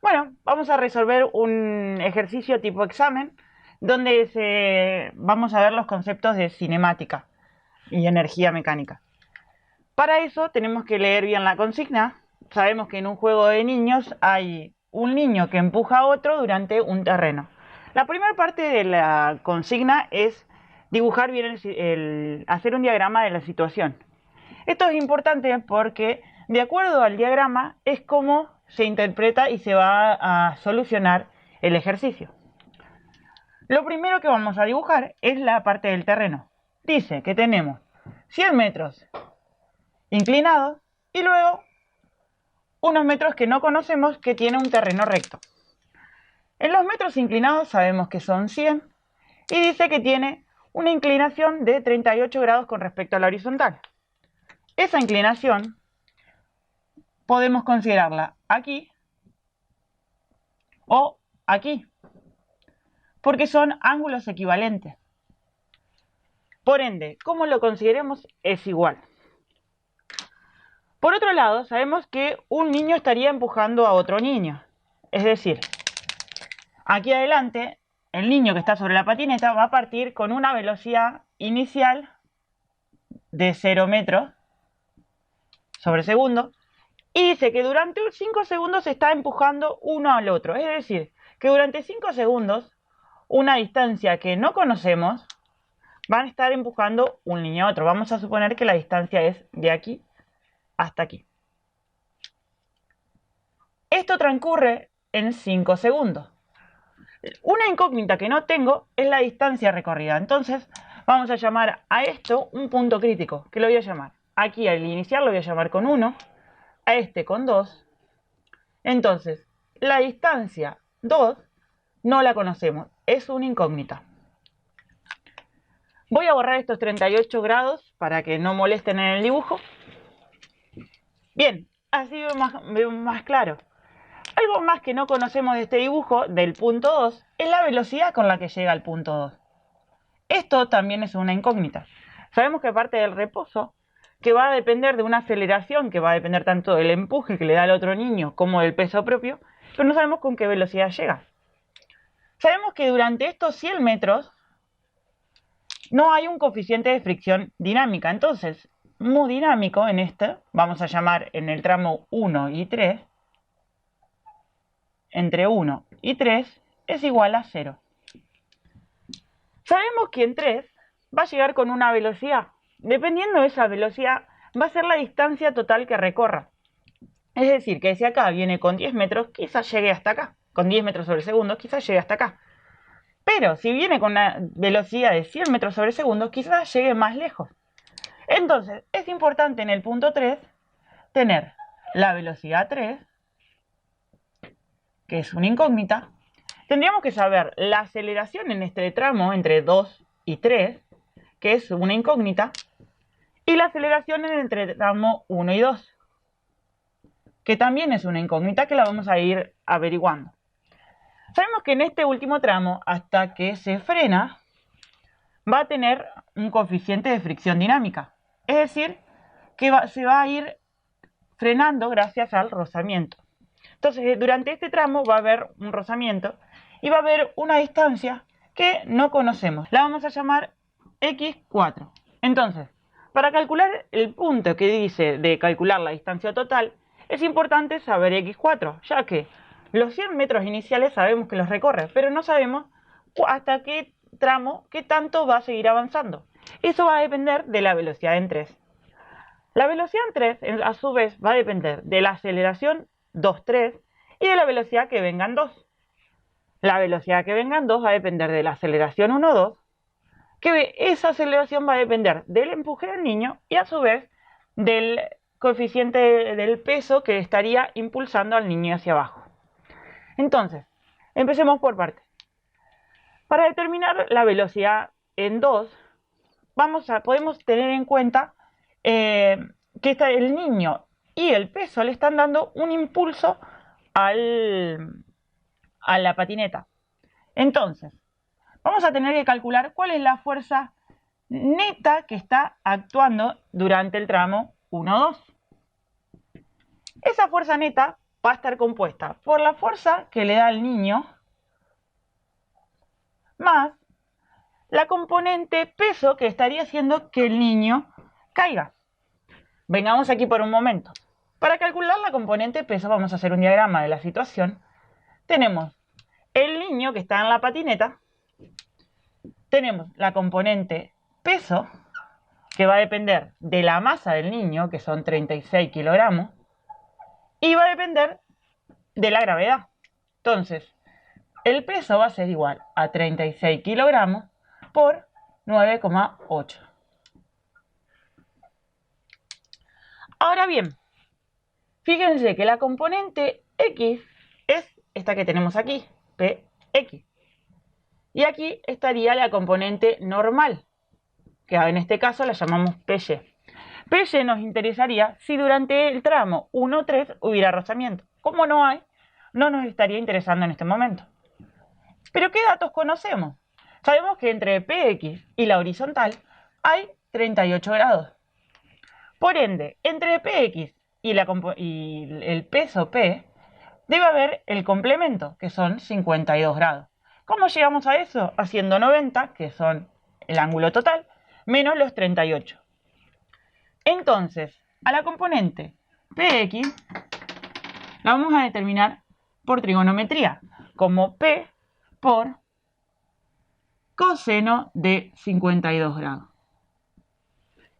Bueno, vamos a resolver un ejercicio tipo examen donde vamos a ver los conceptos de cinemática y energía mecánica. Para eso tenemos que leer bien la consigna. Sabemos que en un juego de niños hay un niño que empuja a otro durante un terreno. La primera parte de la consigna es dibujar bien hacer un diagrama de la situación. Esto es importante porque de acuerdo al diagrama es como se interpreta y se va a solucionar el ejercicio. Lo primero que vamos a dibujar es la parte del terreno. Dice que tenemos 100 metros inclinados y luego unos metros que no conocemos que tiene un terreno recto. En los metros inclinados sabemos que son 100 y dice que tiene una inclinación de 38 grados con respecto a la horizontal. Esa inclinación podemos considerarla aquí o aquí, porque son ángulos equivalentes. Por ende, como lo consideremos, es igual. Por otro lado, sabemos que un niño estaría empujando a otro niño. Es decir, aquí adelante, el niño que está sobre la patineta va a partir con una velocidad inicial de 0 metros sobre segundo y dice que durante 5 segundos se está empujando uno al otro. Es decir, que durante 5 segundos, una distancia que no conocemos, van a estar empujando un niño a otro. Vamos a suponer que la distancia es de aquí hasta aquí. Esto transcurre en 5 segundos. Una incógnita que no tengo es la distancia recorrida. Entonces vamos a llamar a esto un punto crítico, que lo voy a llamar. Aquí al iniciar lo voy a llamar con 1, a este con 2. Entonces, la distancia 2 no la conocemos, es una incógnita. Voy a borrar estos 38 grados para que no molesten en el dibujo. Bien, así veo más claro. Algo más que no conocemos de este dibujo, del punto 2, es la velocidad con la que llega al punto 2. Esto también es una incógnita. Sabemos que parte del reposo, que va a depender de una aceleración, que va a depender tanto del empuje que le da al otro niño como del peso propio, pero no sabemos con qué velocidad llega. Sabemos que durante estos 100 metros no hay un coeficiente de fricción dinámica. Entonces, mu dinámico en este, vamos a llamar en el tramo 1 y 3, entre 1 y 3 es igual a 0. Sabemos que en 3 va a llegar con una velocidad. Dependiendo de esa velocidad, va a ser la distancia total que recorra. Es decir, que si acá viene con 10 metros, quizás llegue hasta acá. Con 10 metros sobre segundo, quizás llegue hasta acá. Pero si viene con una velocidad de 100 metros sobre segundo, quizás llegue más lejos. Entonces, es importante en el punto 3 tener la velocidad 3, que es una incógnita. Tendríamos que saber la aceleración en este tramo entre 2 y 3, que es una incógnita, y la aceleración en el tramo 1 y 2, que también es una incógnita que la vamos a ir averiguando. Sabemos que en este último tramo, hasta que se frena, va a tener un coeficiente de fricción dinámica. Es decir, que se va a ir frenando gracias al rozamiento. Entonces, durante este tramo va a haber un rozamiento y va a haber una distancia que no conocemos. La vamos a llamar x4. Entonces, para calcular el punto que dice de calcular la distancia total, es importante saber x4, ya que los 100 metros iniciales sabemos que los recorre, pero no sabemos hasta qué tramo, qué tanto va a seguir avanzando. Eso va a depender de la velocidad en 3. La velocidad en 3, a su vez, va a depender de la aceleración 2,3 y de la velocidad que venga en 2. La velocidad que venga en 2 va a depender de la aceleración 1,2, que esa aceleración va a depender del empuje del niño y a su vez del coeficiente del peso que estaría impulsando al niño hacia abajo. Entonces, empecemos por partes. Para determinar la velocidad en 2, podemos tener en cuenta que el niño y el peso le están dando un impulso a la patineta. Entonces, vamos a tener que calcular cuál es la fuerza neta que está actuando durante el tramo 1-2. Esa fuerza neta va a estar compuesta por la fuerza que le da el niño más la componente peso que estaría haciendo que el niño caiga. Vengamos aquí por un momento. Para calcular la componente peso vamos a hacer un diagrama de la situación. Tenemos el niño que está en la patineta. Tenemos la componente peso, que va a depender de la masa del niño, que son 36 kilogramos, y va a depender de la gravedad. Entonces, el peso va a ser igual a 36 kilogramos por 9,8. Ahora bien, fíjense que la componente X es esta que tenemos aquí, PX. Y aquí estaría la componente normal, que en este caso la llamamos PY. PY nos interesaría si durante el tramo 1-3 hubiera rozamiento. Como no hay, no nos estaría interesando en este momento. ¿Pero qué datos conocemos? Sabemos que entre PX y la horizontal hay 38 grados. Por ende, entre PX y el peso P debe haber el complemento, que son 52 grados. ¿Cómo llegamos a eso? Haciendo 90, que son el ángulo total, menos los 38. Entonces, a la componente PX la vamos a determinar por trigonometría, como P por coseno de 52 grados.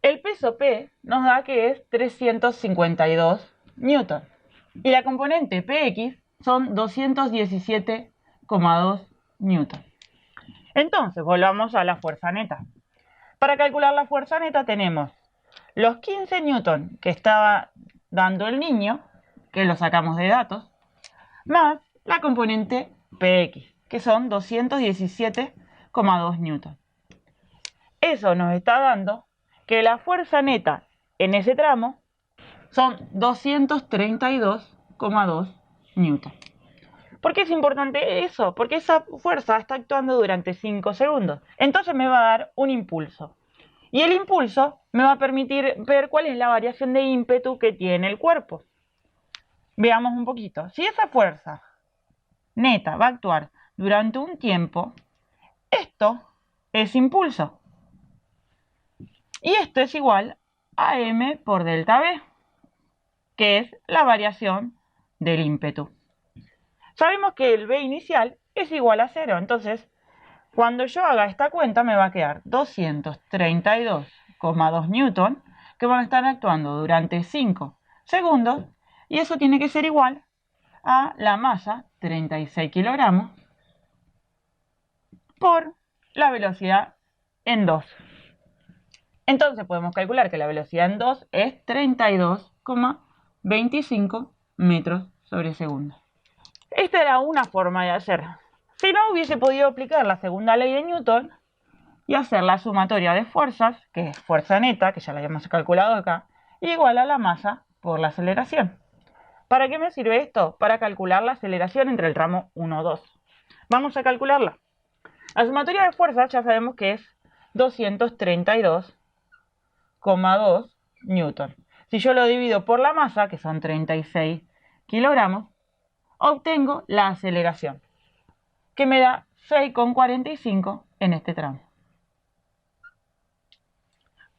El peso P nos da que es 352 newton. Y la componente PX son 217,2 newton. Entonces, volvamos a la fuerza neta. Para calcular la fuerza neta tenemos los 15 newton que estaba dando el niño, que lo sacamos de datos, más la componente PX, que son 217,2 newton. Eso nos está dando que la fuerza neta en ese tramo son 232,2 newton. ¿Por qué es importante eso? Porque esa fuerza está actuando durante 5 segundos. Entonces me va a dar un impulso. Y el impulso me va a permitir ver cuál es la variación de ímpetu que tiene el cuerpo. Veamos un poquito. Si esa fuerza neta va a actuar durante un tiempo, esto es impulso. Y esto es igual a m por delta v, que es la variación del ímpetu. Sabemos que el v inicial es igual a 0, entonces cuando yo haga esta cuenta me va a quedar 232,2 newton que van a estar actuando durante 5 segundos y eso tiene que ser igual a la masa, 36 kilogramos, por la velocidad en 2. Entonces podemos calcular que la velocidad en 2 es 32,25 metros sobre segundo. Esta era una forma de hacer. Si no, hubiese podido aplicar la segunda ley de Newton y hacer la sumatoria de fuerzas, que es fuerza neta, que ya la habíamos calculado acá, igual a la masa por la aceleración. ¿Para qué me sirve esto? Para calcular la aceleración entre el tramo 1-2. Vamos a calcularla. La sumatoria de fuerzas ya sabemos que es 232,2 newton. Si yo lo divido por la masa, que son 36 kilogramos, obtengo la aceleración, que me da 6,45 en este tramo.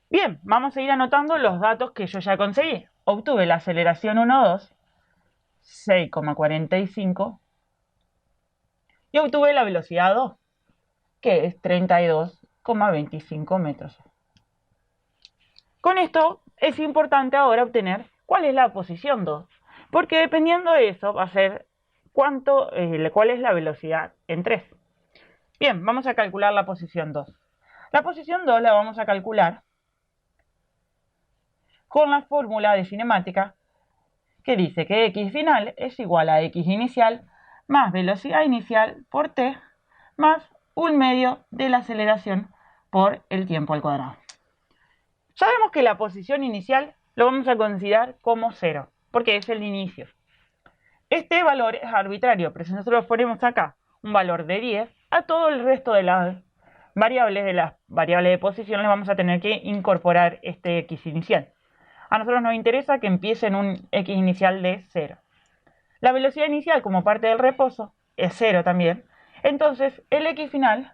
Bien, vamos a ir anotando los datos que yo ya conseguí. Obtuve la aceleración 1,2, 6,45, y obtuve la velocidad 2, que es 32,25 metros. Con esto es importante ahora obtener cuál es la posición 2, porque dependiendo de eso va a ser cuál es la velocidad en 3. Bien, vamos a calcular la posición 2. La posición 2 la vamos a calcular con la fórmula de cinemática que dice que x final es igual a x inicial más velocidad inicial por t más 1/2 de la aceleración por el tiempo al cuadrado. Sabemos que la posición inicial lo vamos a considerar como 0, porque es el inicio. Este valor es arbitrario, pero si nosotros ponemos acá un valor de 10, a todo el resto de las variables de posición les vamos a tener que incorporar este x inicial. A nosotros nos interesa que empiece en un x inicial de 0. La velocidad inicial como parte del reposo es 0 también. Entonces el X final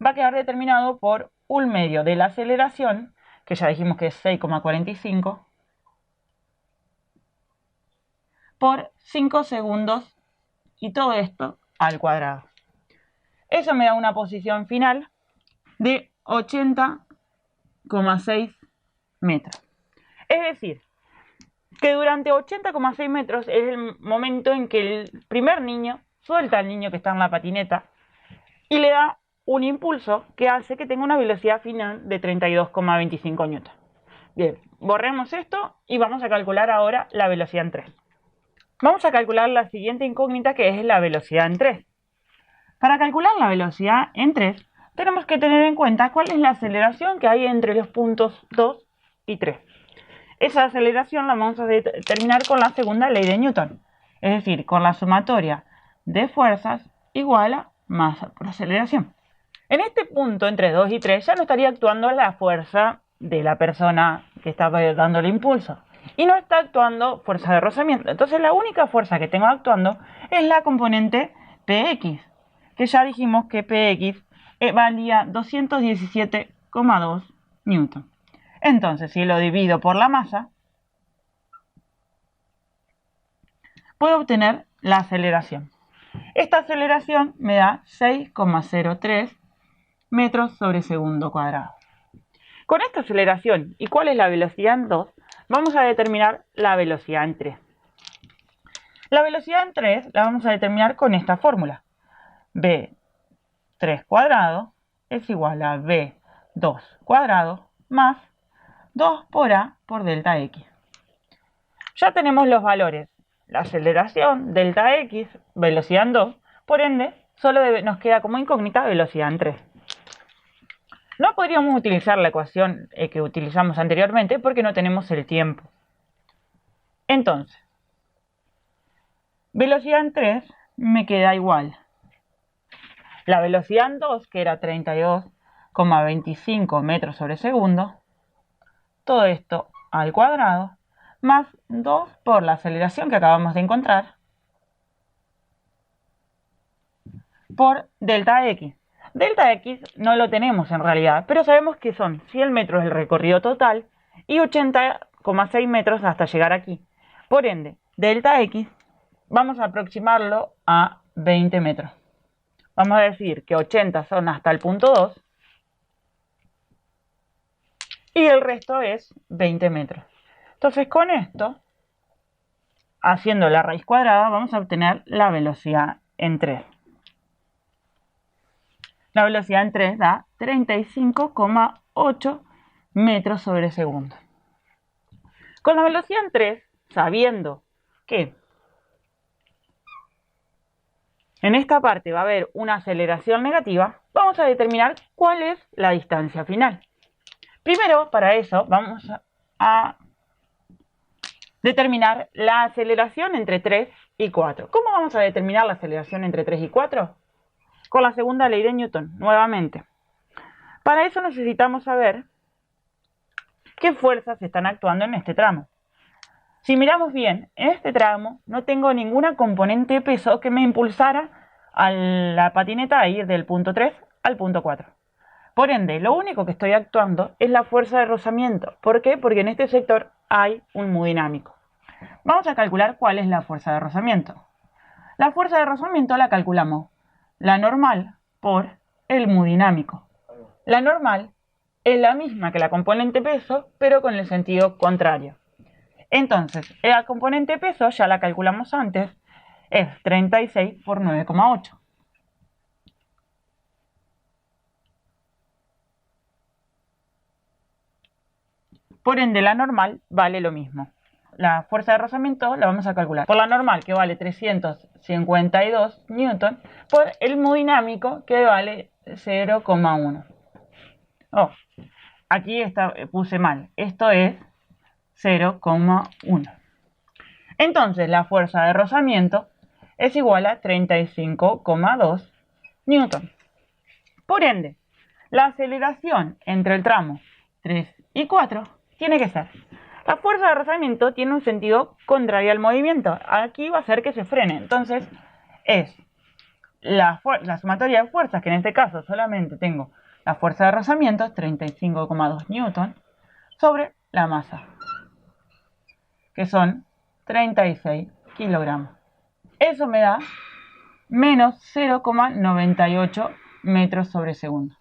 va a quedar determinado por 1/2 de la aceleración, que ya dijimos que es 6,45, por 5 segundos, y todo esto al cuadrado. Eso me da una posición final de 80,6 metros. Es decir, que durante 80,6 metros es el momento en que el primer niño suelta al niño que está en la patineta y le da un impulso que hace que tenga una velocidad final de 32,25 newton. Bien, borremos esto y vamos a calcular ahora la velocidad en 3. Vamos a calcular la siguiente incógnita, que es la velocidad en 3. Para calcular la velocidad en 3, tenemos que tener en cuenta cuál es la aceleración que hay entre los puntos 2 y 3. Esa aceleración la vamos a determinar con la segunda ley de Newton, es decir, con la sumatoria de fuerzas igual a masa por aceleración. En este punto, entre 2 y 3, ya no estaría actuando la fuerza de la persona que está dando el impulso y no está actuando fuerza de rozamiento. Entonces la única fuerza que tengo actuando es la componente Px, que ya dijimos que Px valía 217,2 newton. Entonces, si lo divido por la masa, puedo obtener la aceleración. Esta aceleración me da 6,03 metros sobre segundo cuadrado. Con esta aceleración, ¿y cuál es la velocidad en 2? Vamos a determinar la velocidad en 3. La velocidad en 3 la vamos a determinar con esta fórmula. B3 cuadrado es igual a B2 cuadrado más 2 por A por delta X. Ya tenemos los valores. La aceleración, delta X, velocidad en 2, por ende, solo nos queda como incógnita velocidad en 3. No podríamos utilizar la ecuación que utilizamos anteriormente porque no tenemos el tiempo. Entonces, velocidad en 3 me queda igual. La velocidad en 2, que era 32,25 metros sobre segundo, todo esto al cuadrado, más 2 por la aceleración que acabamos de encontrar, por delta X. Delta X no lo tenemos en realidad, pero sabemos que son 100 metros el recorrido total y 80,6 metros hasta llegar aquí. Por ende, delta X vamos a aproximarlo a 20 metros. Vamos a decir que 80 son hasta el punto 2 y el resto es 20 metros. Entonces con esto, haciendo la raíz cuadrada, vamos a obtener la velocidad en 3. La velocidad en 3 da 35,8 metros sobre segundo. Con la velocidad en 3, sabiendo que en esta parte va a haber una aceleración negativa, vamos a determinar cuál es la distancia final. Primero, para eso, vamos a determinar la aceleración entre 3 y 4. ¿Cómo vamos a determinar la aceleración entre 3 y 4? Con la segunda ley de Newton, nuevamente. Para eso necesitamos saber qué fuerzas están actuando en este tramo. Si miramos bien, en este tramo no tengo ninguna componente de peso que me impulsara a la patineta a ir del punto 3 al punto 4. Por ende, lo único que estoy actuando es la fuerza de rozamiento. ¿Por qué? Porque en este sector hay un hemodinámico. Vamos a calcular cuál es la fuerza de rozamiento. La fuerza de rozamiento la calculamos la normal por el hemodinámico. La normal es la misma que la componente peso, pero con el sentido contrario. Entonces, la componente peso ya la calculamos antes, es 36 por 9,8. Por ende, la normal vale lo mismo. La fuerza de rozamiento la vamos a calcular por la normal, que vale 352 newton, por el hemodinámico, que vale 0,1. Oh, aquí puse mal. Esto es 0,1. Entonces, la fuerza de rozamiento es igual a 35,2 newton. Por ende, la aceleración entre el tramo 3 y 4 tiene que ser La fuerza de arrastramiento tiene un sentido contrario al movimiento. Aquí va a hacer que se frene. Entonces es la sumatoria de fuerzas, que en este caso solamente tengo la fuerza de arrastramiento, 35,2 newton, sobre la masa, que son 36 kilogramos. Eso me da menos 0,98 metros sobre segundo.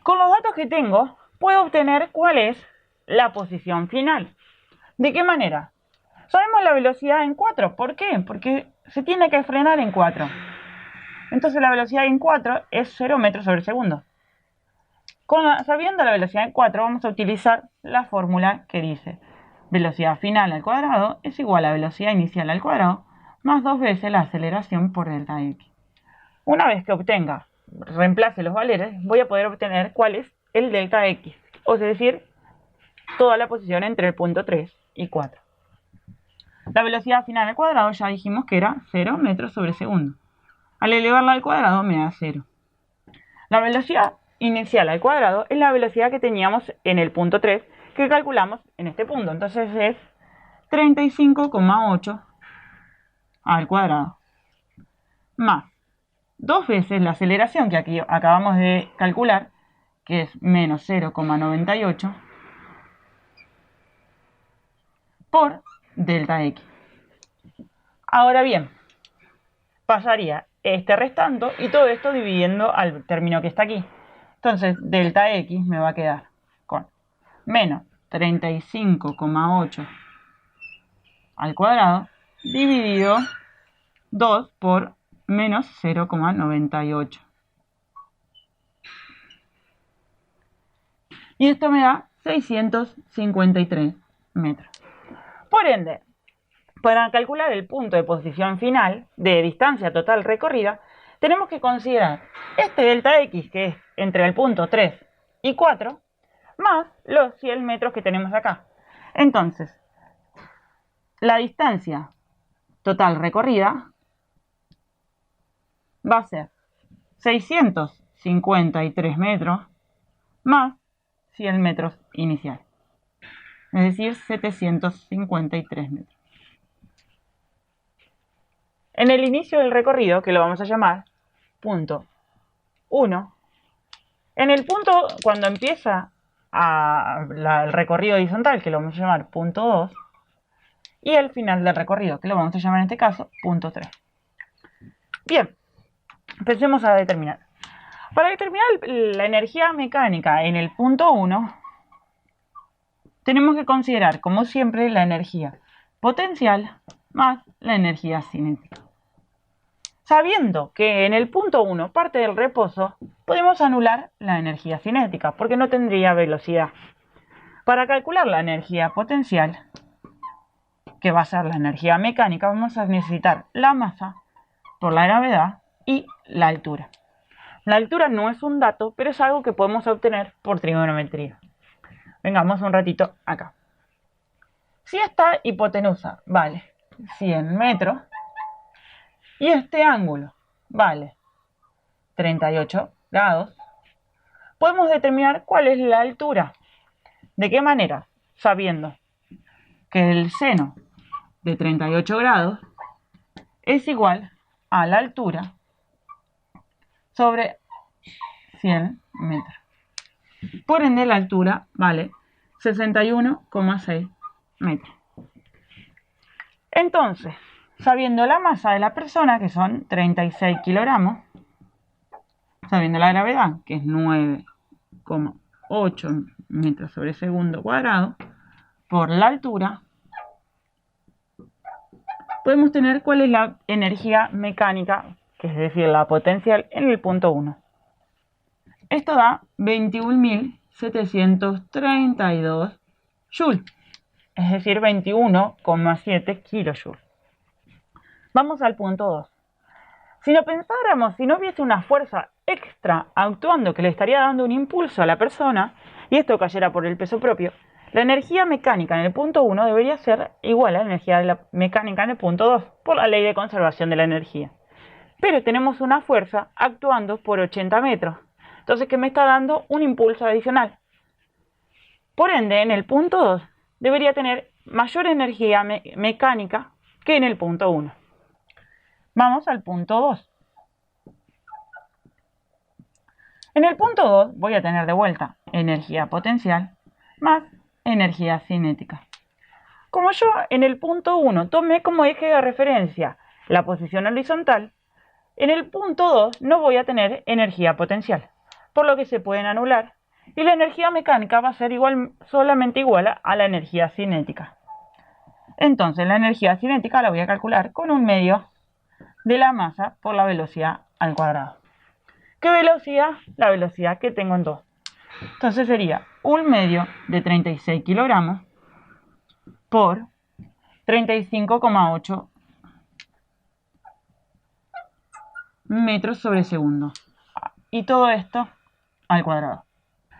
Con los datos que tengo, puedo obtener cuál es la posición final. ¿De qué manera? Sabemos la velocidad en 4. ¿Por qué? Porque se tiene que frenar en 4. Entonces la velocidad en 4 es 0 metros sobre segundo. Sabiendo la velocidad en 4, vamos a utilizar la fórmula que dice velocidad final al cuadrado es igual a velocidad inicial al cuadrado más 2 veces la aceleración por delta x. Una vez que obtenga, reemplace los valores, voy a poder obtener cuál es el delta x, es decir, toda la posición entre el punto 3 y 4. La velocidad final al cuadrado ya dijimos que era 0 metros sobre segundo. Al elevarla al cuadrado me da 0. La velocidad inicial al cuadrado es la velocidad que teníamos en el punto 3, que calculamos en este punto. Entonces es 35,8 al cuadrado más 2 veces la aceleración que aquí acabamos de calcular, que es menos 0,98 por delta x. Ahora bien, pasaría este restando y todo esto dividiendo al término que está aquí. Entonces delta x me va a quedar con menos 35,8 al cuadrado dividido 2 por menos 0,98. Y esto me da 653 metros. Por ende, para calcular el punto de posición final de distancia total recorrida, tenemos que considerar este delta x, que es entre el punto 3 y 4, más los 100 metros que tenemos acá. Entonces, la distancia total recorrida va a ser 653 metros más 100 metros inicial, es decir, 753 metros. En el inicio del recorrido, que lo vamos a llamar punto 1, en el punto, cuando empieza el recorrido horizontal, que lo vamos a llamar punto 2, y el final del recorrido, que lo vamos a llamar en este caso punto 3. Bien, empecemos a determinar. Para determinar la energía mecánica en el punto 1, tenemos que considerar, como siempre, la energía potencial más la energía cinética. Sabiendo que en el punto 1 parte del reposo, podemos anular la energía cinética, porque no tendría velocidad. Para calcular la energía potencial, que va a ser la energía mecánica, vamos a necesitar la masa por la gravedad y la altura. La altura no es un dato, pero es algo que podemos obtener por trigonometría. Vengamos un ratito acá. Si esta hipotenusa vale 100 metros y este ángulo vale 38 grados, podemos determinar cuál es la altura. ¿De qué manera? Sabiendo que el seno de 38 grados es igual a la altura sobre 100 metros. Por ende, la altura vale 61,6 metros. Entonces, sabiendo la masa de la persona, que son 36 kilogramos, sabiendo la gravedad, que es 9,8 metros sobre segundo cuadrado, por la altura, podemos tener cuál es la energía mecánica, que es decir, la potencial, en el punto 1. Esto da 21.732 joules, es decir, 21,7 kilojoules. Vamos al punto 2. Si lo pensáramos, si no hubiese una fuerza extra actuando que le estaría dando un impulso a la persona, y esto cayera por el peso propio, la energía mecánica en el punto 1 debería ser igual a la energía mecánica en el punto 2, por la ley de conservación de la energía. Pero tenemos una fuerza actuando por 80 metros, entonces que me está dando un impulso adicional. Por ende, en el punto 2 debería tener mayor energía mecánica que en el punto 1. Vamos al punto 2. En el punto 2 voy a tener de vuelta energía potencial más energía cinética. Como yo en el punto 1 tomé como eje de referencia la posición horizontal, en el punto 2 no voy a tener energía potencial, por lo que se pueden anular, y la energía mecánica va a ser solamente igual a la energía cinética. Entonces la energía cinética la voy a calcular con 1/2 de la masa por la velocidad al cuadrado. ¿Qué velocidad? La velocidad que tengo en 2. Entonces sería 1/2 de 36 kilogramos por 35,8 metros sobre segundo. Y todo esto al cuadrado.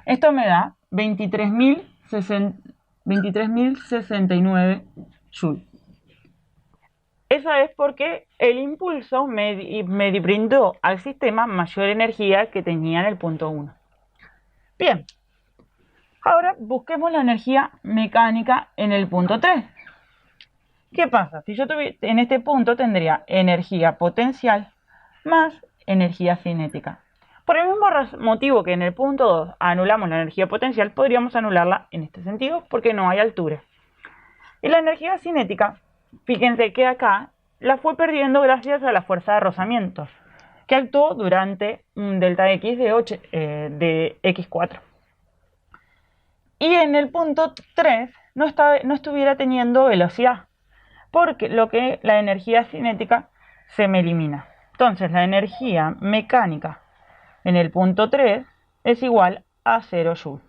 Esto me da 23.069 joules. Eso es porque el impulso me brindó al sistema mayor energía que tenía en el punto 1. Bien, ahora busquemos la energía mecánica en el punto 3. ¿Qué pasa? Si yo en este punto tendría energía potencial más energía cinética. Por el mismo motivo que en el punto 2 anulamos la energía potencial, podríamos anularla en este sentido porque no hay altura. Y la energía cinética, fíjense que acá la fue perdiendo gracias a la fuerza de rozamiento, que actuó durante un delta X de X4. Y en el punto 3 no estuviera teniendo velocidad, porque la energía cinética se me elimina. Entonces la energía mecánica en el punto 3 es igual a 0 joules.